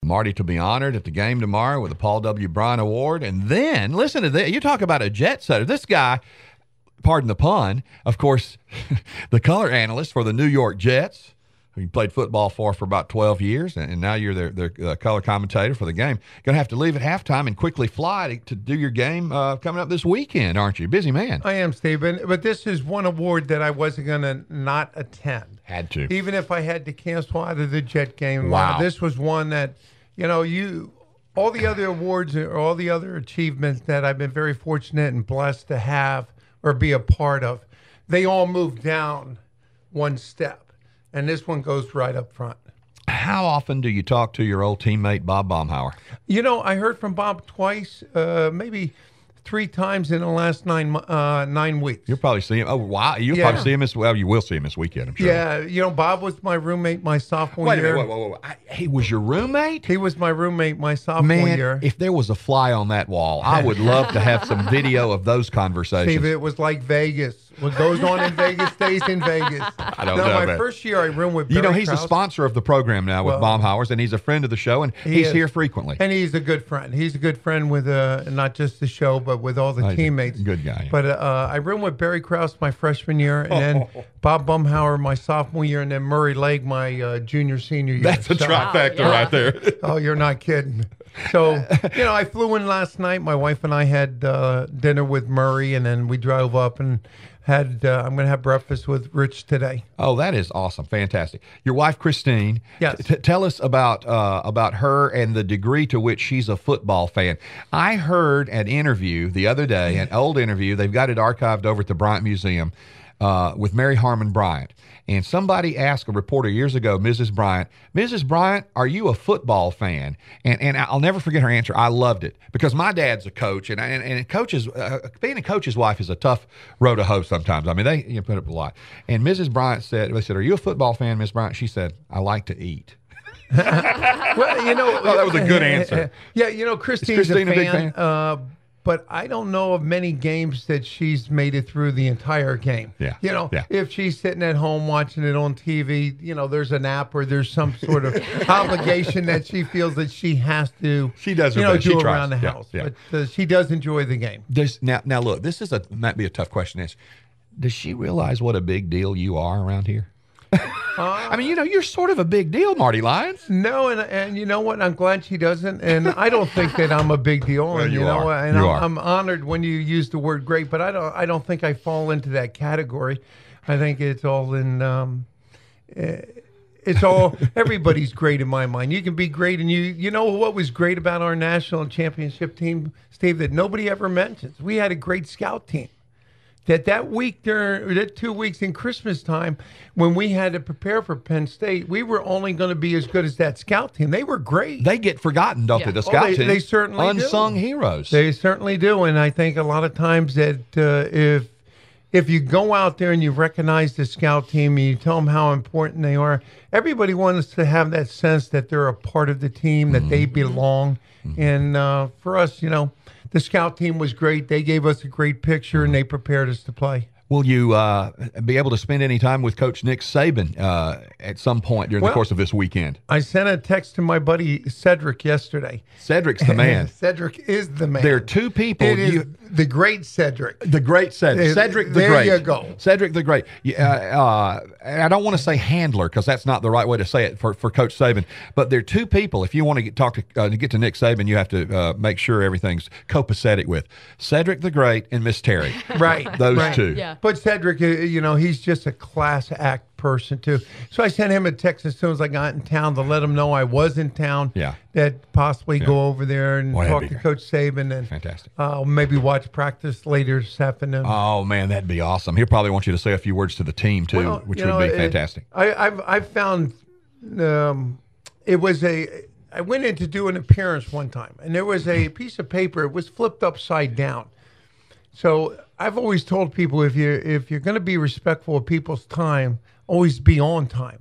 Marty to be honored at the game tomorrow with the Paul W. Bryan Award. And then, listen to this. You talk about a jet setter. This guy, pardon the pun, of course, the color analyst for the New York Jets, who you played football for about 12 years, and now you're their color commentator for the game. Going to have to leave at halftime and quickly fly to do your game coming up this weekend, aren't you? Busy man. I am, Stephen. But this is one award that I wasn't going to not attend. Had to. Even if I had to cancel out of the Jet game. Wow. This was one that, all the other awards or all the other achievements that I've been very fortunate and blessed to have or be a part of, they all moved down one step. And this one goes right up front. How often do you talk to your old teammate, Bob Baumhauer? I heard from Bob twice, maybe 3 times in the last 9 weeks. You'll probably see him. Oh, wow. You'll probably see him you will see him this weekend, I'm sure. Yeah. Bob was my roommate my sophomore year. Wait. He was your roommate? He was my roommate my sophomore year. Man, if there was a fly on that wall, I would love to have some video of those conversations. Steve, it was like Vegas. What goes on in Vegas stays in Vegas. I don't know. My first year I roomed with Barry he's Krause. a sponsor of the program now with Baumhauer's, and he's a friend of the show, and he's here frequently. And he's a good friend. He's a good friend with not just the show, but with all the teammates. Good guy. But I roomed with Barry Krause my freshman year, and then Bob Baumhauer my sophomore year, and then Murray Legg my senior year. That's a trifecta right there. Oh, you're not kidding. So, I flew in last night. My wife and I had dinner with Murray, and then we drove up and I'm going to have breakfast with Rich today. Oh, that is awesome. Fantastic. Your wife, Christine. Yes. Tell us about her and the degree to which she's a football fan. I heard an interview the other day, an old interview. They've got it archived over at the Bryant Museum with Mary Harmon Bryant. And somebody asked a reporter years ago, Mrs. Bryant, are you a football fan? And I'll never forget her answer. I loved it because my dad's a coach, and coaches, being a coach's wife is a tough road to hoe sometimes. I mean, they put up a lot. And Mrs. Bryant said, are you a football fan, Miss Bryant? She said, I like to eat. Well, that was a good answer. Yeah, Christine's a big fan. But I don't know of many games that she's made it through the entire game. Yeah. If she's sitting at home watching it on TV, there's an app or there's some sort of obligation that she feels that she has to. She does her best. Do around the house. Yeah. But she does enjoy the game. Now look, this might be a tough question to answer. Does she realize what a big deal you are around here? I mean, you're sort of a big deal, Marty Lyons. No, and you know what? I'm glad she doesn't, and I don't think that I'm a big deal. Well, and you are. I'm honored when you use the word great, but I don't think I fall into that category. I think it's all in. It's all everybody's great in my mind. You can be great, and you know what was great about our national championship team, Steve, that nobody ever mentions. We had a great scout team. That week during that 2 weeks in Christmas time, when we had to prepare for Penn State, we were only going to be as good as that scout team. They were great. They get forgotten, don't they? The scout team. They certainly unsung heroes. They certainly do, and I think a lot of times that if you go out there and you recognize the scout team and you tell them how important they are, everybody wants to have that sense that they're a part of the team, that they belong, and for us, the scout team was great. They gave us a great picture, and they prepared us to play. Will you be able to spend any time with Coach Nick Saban at some point during the course of this weekend? I sent a text to my buddy Cedric yesterday. Cedric's the man. Cedric is the man. There are two people. It is the great Cedric. The great Cedric. Cedric the Great. There you go. Cedric the Great. I don't want to say handler because that's not the right way to say it for Coach Saban. But there are two people. If you want to get to Nick Saban, you have to make sure everything's copacetic with Cedric the Great and Miss Terry. Right. Those two. Yeah. But Cedric, he's just a class act person too. So I sent him a text as soon as I got in town to let him know I was in town. Yeah. That possibly go over there and talk to Coach Saban and fantastic. Maybe watch practice later this afternoon. Oh man, that'd be awesome. He'll probably want you to say a few words to the team too, which would be fantastic. I've found it was I went in to do an appearance one time, and there was a piece of paper. It was flipped upside down. So I've always told people if you're going to be respectful of people's time, always be on time.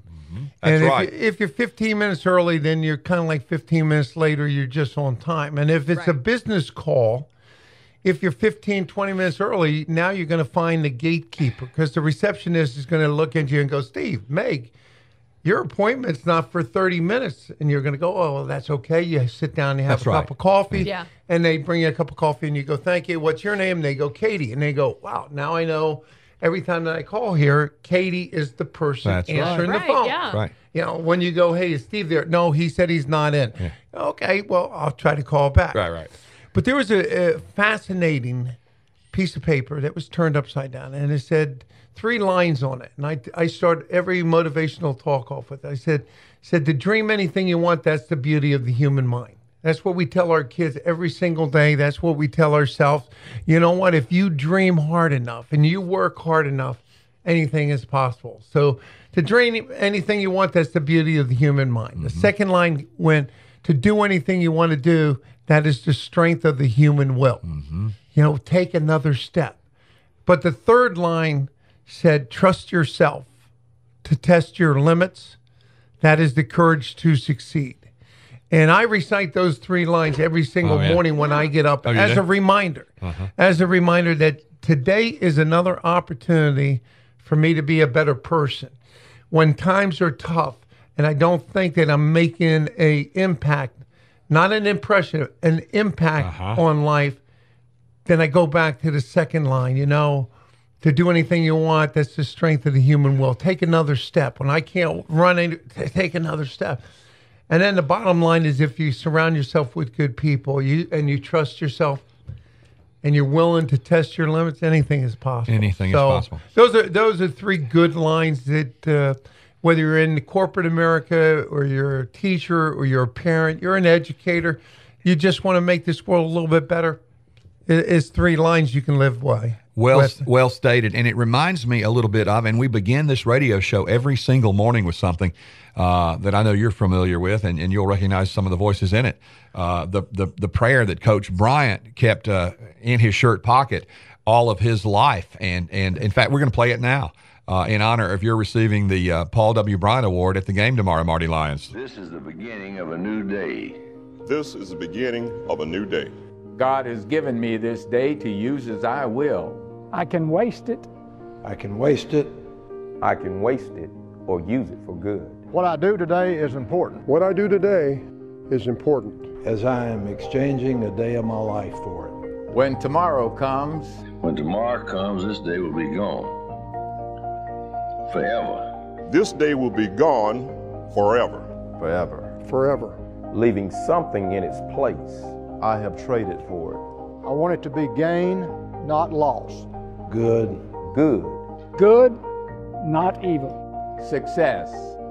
That's right. If you're 15 minutes early, then you're kind of like 15 minutes later, you're just on time. And if it's a business call, if you're 15, 20 minutes early, now you're going to find the gatekeeper because the receptionist is going to look at you and go, Steve, Meg, your appointment's not for 30 minutes. And you're going to go, oh, well, that's okay. You sit down, you have a cup of coffee. Yeah. And they bring you a cup of coffee and you go, thank you. What's your name? And they go, Katie. And they go, wow, now I know every time that I call here, Katie is the person answering the phone. Yeah. Right. You know, when you go, hey, is Steve there? No, he said he's not in. Yeah. Okay, well, I'll try to call back. Right. But there was a fascinating piece of paper that was turned upside down, and it said 3 lines on it. And I start every motivational talk off with it. I said, to dream anything you want, that's the beauty of the human mind. That's what we tell our kids every single day. That's what we tell ourselves. You know what? If you dream hard enough and you work hard enough, anything is possible. So to dream anything you want, that's the beauty of the human mind. Mm-hmm. The second line went, to do anything you want to do, that is the strength of the human will. Mm-hmm. You know, take another step. But the third line said, trust yourself to test your limits. That is the courage to succeed. And I recite those 3 lines every single morning when I get up as a reminder, that today is another opportunity for me to be a better person. When times are tough and I don't think that I'm making an impact, not an impression, an impact on life, then I go back to the second line, you know, to do anything you want, that's the strength of the human will. Take another step. When I can't run, take another step. And then the bottom line is, if you surround yourself with good people, you trust yourself, and you're willing to test your limits, anything is possible. Anything is possible. Those are 3 good lines that whether you're in corporate America or you're a teacher or you're a parent, you're an educator, you just want to make this world a little bit better. It's 3 lines you can live by. Well stated. And it reminds me a little bit of, and we begin this radio show every single morning with something that I know you're familiar with, and you'll recognize some of the voices in it. The prayer that Coach Bryant kept in his shirt pocket all of his life. And in fact, we're going to play it now in honor of your receiving the Paul W. Bryant Award at the game tomorrow, Marty Lyons. This is the beginning of a new day. This is the beginning of a new day. God has given me this day to use as I will. I can waste it. I can waste it. I can waste it or use it for good. What I do today is important. What I do today is important. As I am exchanging a day of my life for it. When tomorrow comes, this day will be gone. Forever. This day will be gone forever. Forever. Forever. Leaving something in its place. I have traded for it. I want it to be gain, not loss. Good. Good. Good, not evil. Success.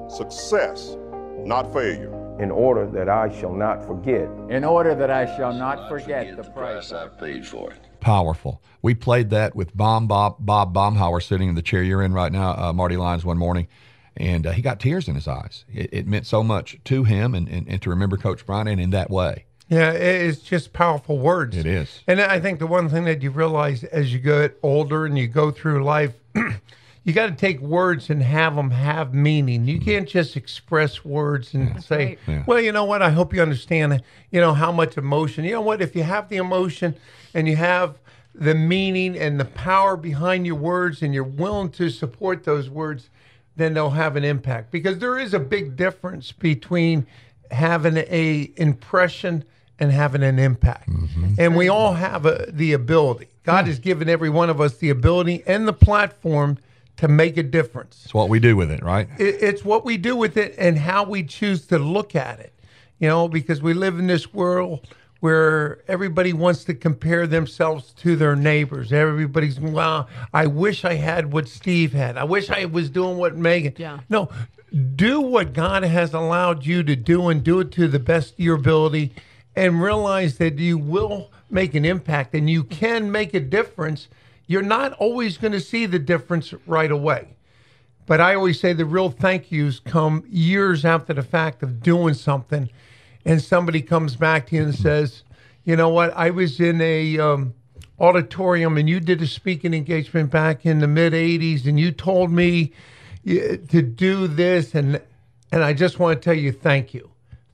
Success, not failure. In order that I shall not forget. In order that I shall not forget the price I paid for it. Powerful. We played that with Bob Baumhauer sitting in the chair you're in right now, Marty Lyons, one morning, and he got tears in his eyes. It meant so much to him and to remember Coach Bryant in that way. Yeah, it's just powerful words. It is. And I think the one thing that you realize as you get older and you go through life, you got to take words and have them have meaning. You can't just express words and say, well, you know what, I hope you understand, how much emotion. You know what, if you have the emotion and you have the meaning and the power behind your words and you're willing to support those words, then they'll have an impact. Because there is a big difference between having a impression and having an impact. Mm-hmm. And we all have the ability. God has given every one of us the ability and the platform to make a difference. It's what we do with it, right? It's what we do with it and how we choose to look at it. Because we live in this world where everybody wants to compare themselves to their neighbors. Everybody's, well, I wish I had what Steve had. I wish I was doing what Megan. Yeah. No, do what God has allowed you to do and do it to the best of your ability, and realize that you will make an impact and you can make a difference. You're not always going to see the difference right away. But I always say the real thank yous come years after the fact of doing something, and somebody comes back to you and says, you know what, I was in a auditorium and you did a speaking engagement back in the mid-'80s and you told me to do this, and I just want to tell you thank you.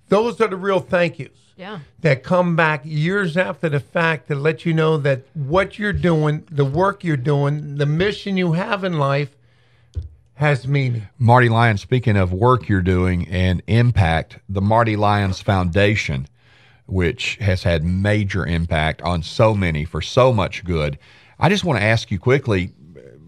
Those are the real thank yous. Yeah. That come back years after the fact to let you know that what you're doing, the work you're doing, the mission you have in life has meaning. Marty Lyons, speaking of work you're doing and impact, the Marty Lyons Foundation, which has had major impact on so many for so much good. I just want to ask you quickly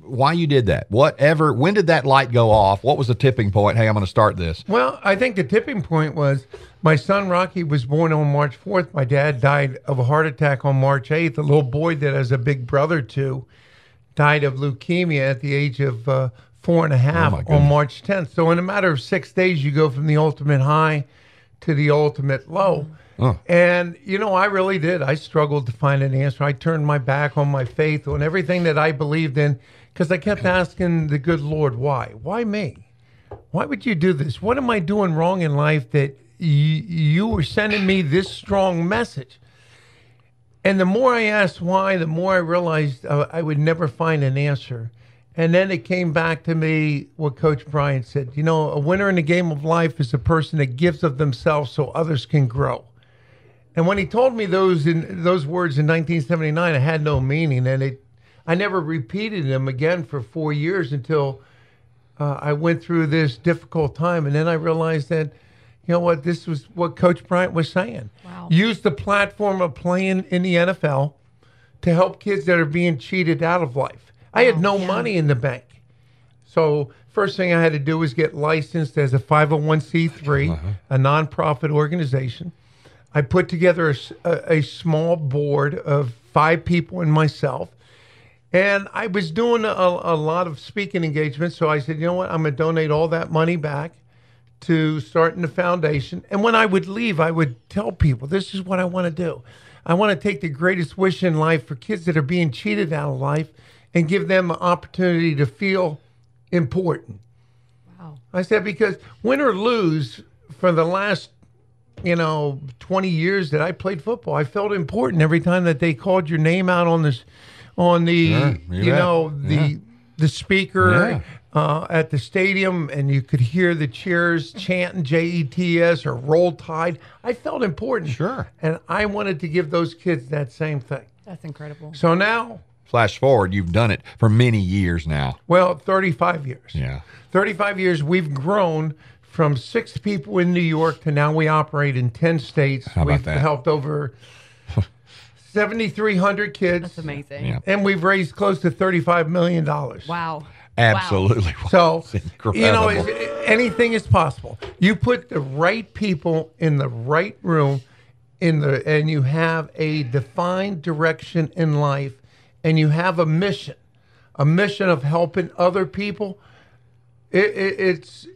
why you did that. When did that light go off? What was the tipping point? Hey, I'm going to start this. Well, I think the tipping point was my son Rocky was born on March 4th. My dad died of a heart attack on March 8th. A little boy that has a big brother too died of leukemia at the age of 4.5 on March 10th. So in a matter of 6 days, you go from the ultimate high to the ultimate low. Oh. And, I really did. I struggled to find an answer. I turned my back on my faith, on everything that I believed in, because I kept asking the good Lord, why? Why me? Why would you do this? What am I doing wrong in life that you were sending me this strong message? And the more I asked why, the more I realized I would never find an answer. And then it came back to me what Coach Bryant said. A winner in the game of life is a person that gives of themselves so others can grow. And when he told me those words in 1979, it had no meaning. And I never repeated them again for 4 years until I went through this difficult time. And then I realized that, this was what Coach Bryant was saying. Wow. Use the platform of playing in the NFL to help kids that are being cheated out of life. I had no money in the bank. So first thing I had to do was get licensed as a 501c3, a nonprofit organization. I put together a small board of 5 people and myself. And I was doing a lot of speaking engagements. So I said, I'm going to donate all that money back to starting the foundation. And when I would leave, I would tell people, this is what I want to do. I want to take the greatest wish in life for kids that are being cheated out of life and give them an opportunity to feel important. Wow. I said, because win or lose, for the last 20 years that I played football, I felt important every time that they called your name out on the the speaker at the stadium, and you could hear the cheers chanting JETS or Roll Tide. I felt important. Sure. And I wanted to give those kids that same thing. That's incredible. So now, Flash forward, you've done it for many years now. well, 35 years. Yeah. 35 years, we've grown from 6 people in New York to now we operate in 10 states. How about We've that? helped over 7,300 kids. That's amazing. Yeah. And we've raised close to $35 million. Wow. Absolutely. So, It's incredible. anything is possible. You put the right people in the right room, and you have a defined direction in life, and you have a mission of helping other people. It's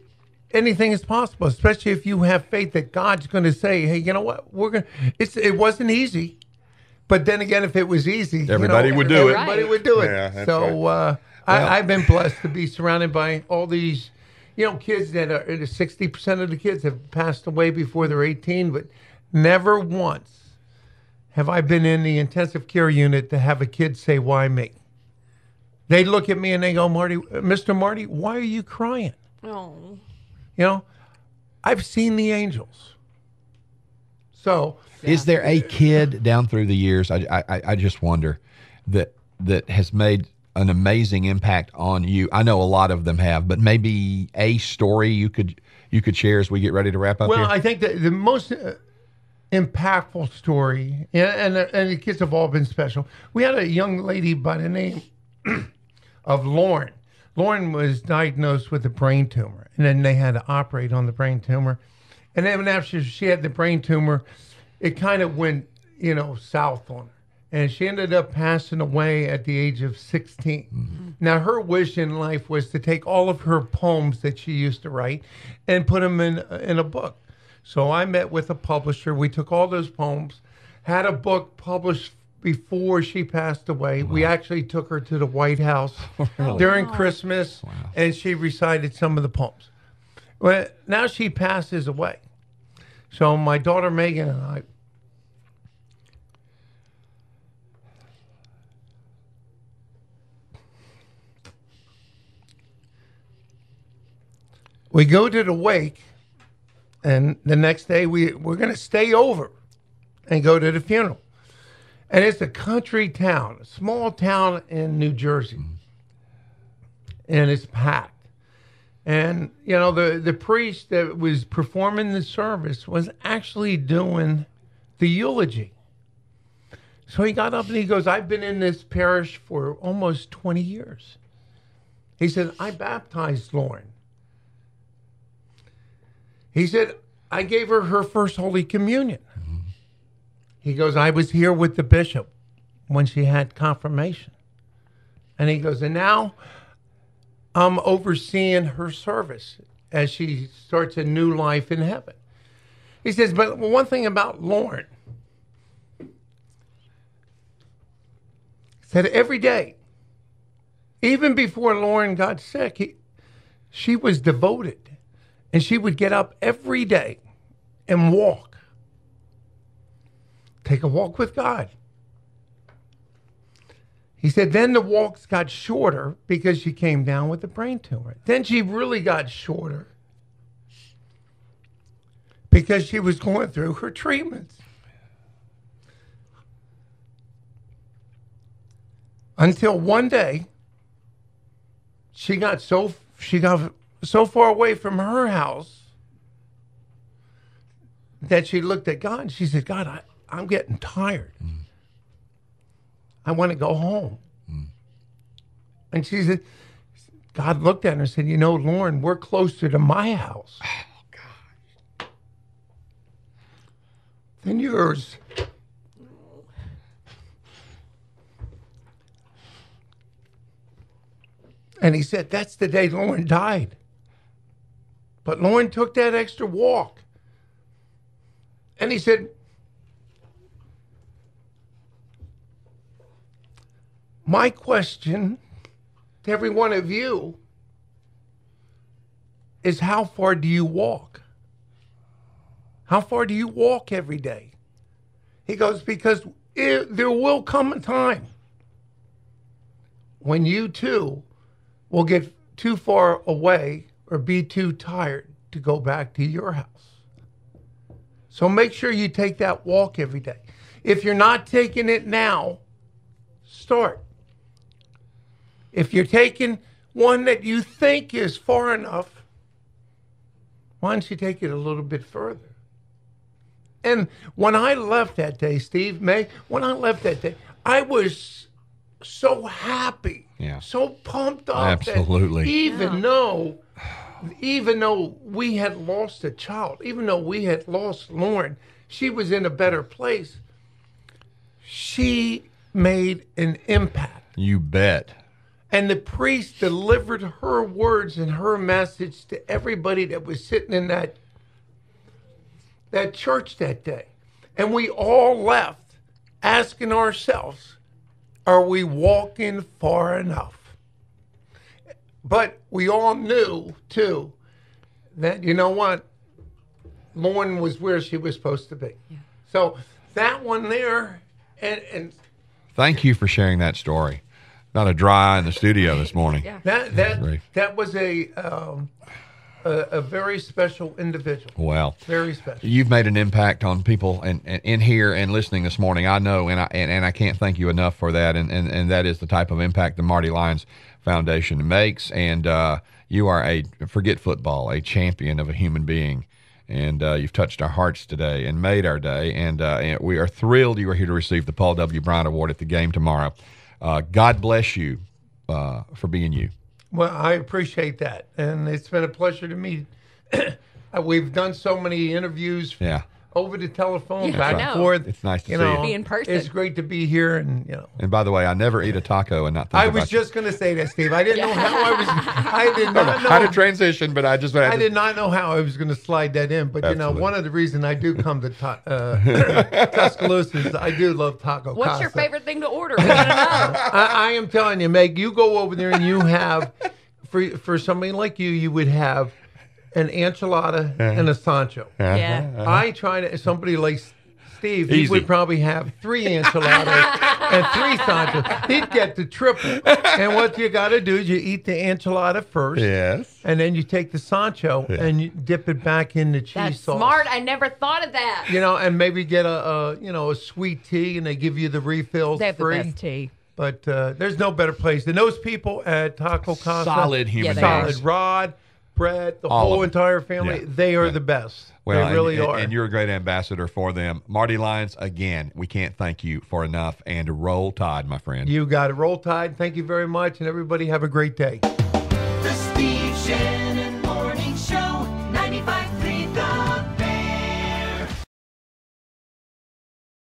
anything is possible, especially if you have faith that God's going to say, "Hey, you know what? It wasn't easy." But then again, if it was easy, Everybody would do it. Everybody would do it. Yeah, that's So I've been blessed to be surrounded by all these, kids that are 60% of the kids have passed away before they're 18, but never once have I been in the intensive care unit to have a kid say, "Why me?" They look at me and they go, Mr. Marty, why are you crying? Oh. I've seen the angels. So, Is there a kid down through the years, I just wonder, that has made an amazing impact on you? I know a lot of them have, but maybe a story you could share as we get ready to wrap up here? I think that the most impactful story, and the kids have all been special. We had a young lady by the name of Lauren. Lauren was diagnosed with a brain tumor, and then they had to operate on the brain tumor. And then after she had the brain tumor, it kind of went, south on her. And she ended up passing away at the age of 16. Mm-hmm. Now, her wish in life was to take all of her poems that she used to write and put them in a book. So I met with a publisher. We took all those poems, had a book published before she passed away. Wow. We actually took her to the White House during Christmas, and she recited some of the poems. Well, now she passes away. So my daughter Megan and I, we go to the wake, and the next day we're going to stay over and go to the funeral. And it's a country town, a small town in New Jersey. And it's packed. And, you know, the priest that was performing the service was actually doing the eulogy. So he got up and he goes, I've been in this parish for almost 20 years. He said, I baptized Lauren. He said, I gave her her first Holy Communion. He goes, I was here with the bishop when she had confirmation. And he goes, and now I'm overseeing her service as she starts a new life in heaven. He says, but one thing about Lauren, he said every day, even before Lauren got sick, she was devoted. And she would get up every day and walk. Take a walk with God. He said then the walks got shorter because she came down with a brain tumor. Then she really got shorter because she was going through her treatments. Until one day, she got so far away from her house that she looked at God and she said, God, I'm getting tired. I want to go home. And she said, God looked at her and said, you know, Lauren, we're closer to my house than yours. And he said, that's the day Lauren died. But Lauren took that extra walk. And he said, my question to every one of you is how far do you walk? How far do you walk every day? He goes, because there will come a time when you too will get too far away or be too tired to go back to your house. So make sure you take that walk every day. If you're not taking it now, start. If you're taking one that you think is far enough, why don't you take it a little bit further? And when I left that day, Steve, when I left that day, I was so happy, so pumped up. Absolutely. That even though we had lost a child, even though we had lost Lauren, she was in a better place. She made an impact. You bet. And the priest delivered her words and her message to everybody that was sitting in that church that day. And we all left asking ourselves, are we walking far enough? But we all knew, too, that, you know what? Lauren was where she was supposed to be. Yeah. So that one there, and thank you for sharing that story. Not a dry eye in the studio this morning. Yeah. That was a very special individual. Well, very special. You've made an impact on people and in here and listening this morning. I know, and I can't thank you enough for that. And that is the type of impact the Marty Lyons Foundation makes. And you are forget football, a champion of a human being. And you've touched our hearts today and made our day. And we are thrilled you are here to receive the Paul W. Bryant Award at the game tomorrow. God bless you for being you. Well, I appreciate that. And it's been a pleasure to meet. We've done so many interviews over the telephone, back and forth. It's nice to see you. Be in person. It's great to be here. And, And by the way, I never eat a taco and not think I was just going to say that, Steve. I didn't know how I did not know how to transition, but I did not know how I was going to slide that in. But, Absolutely. One of the reasons I do come to Tuscaloosa is I do love taco. What's your favorite thing to order? We want to know. I am telling you, Meg, you go over there and you have, for somebody like you would have an enchilada and a Sancho. Yeah. I try to, somebody like Steve, he would probably have 3 enchiladas and 3 Sanchos. He'd get the triple. And what you got to do is you eat the enchilada first. Yes. And then you take the Sancho and you dip it back in the cheese That's sauce. smart. I never thought of that. And maybe get a sweet tea, and they give you the refills They have free. the best tea. But there's no better place than those people at Taco Casa. Solid human Yeah, they beings. Solid. Rod, Brett, the All whole of them. entire family. Yeah. They are Yeah. the best. Well, they really and, are. and you're a great ambassador for them. Marty Lyons, again, we can't thank you for enough. And roll tide, my friend. You got it. Roll Tide. Thank you very much. And everybody have a great day. The Steve Shannon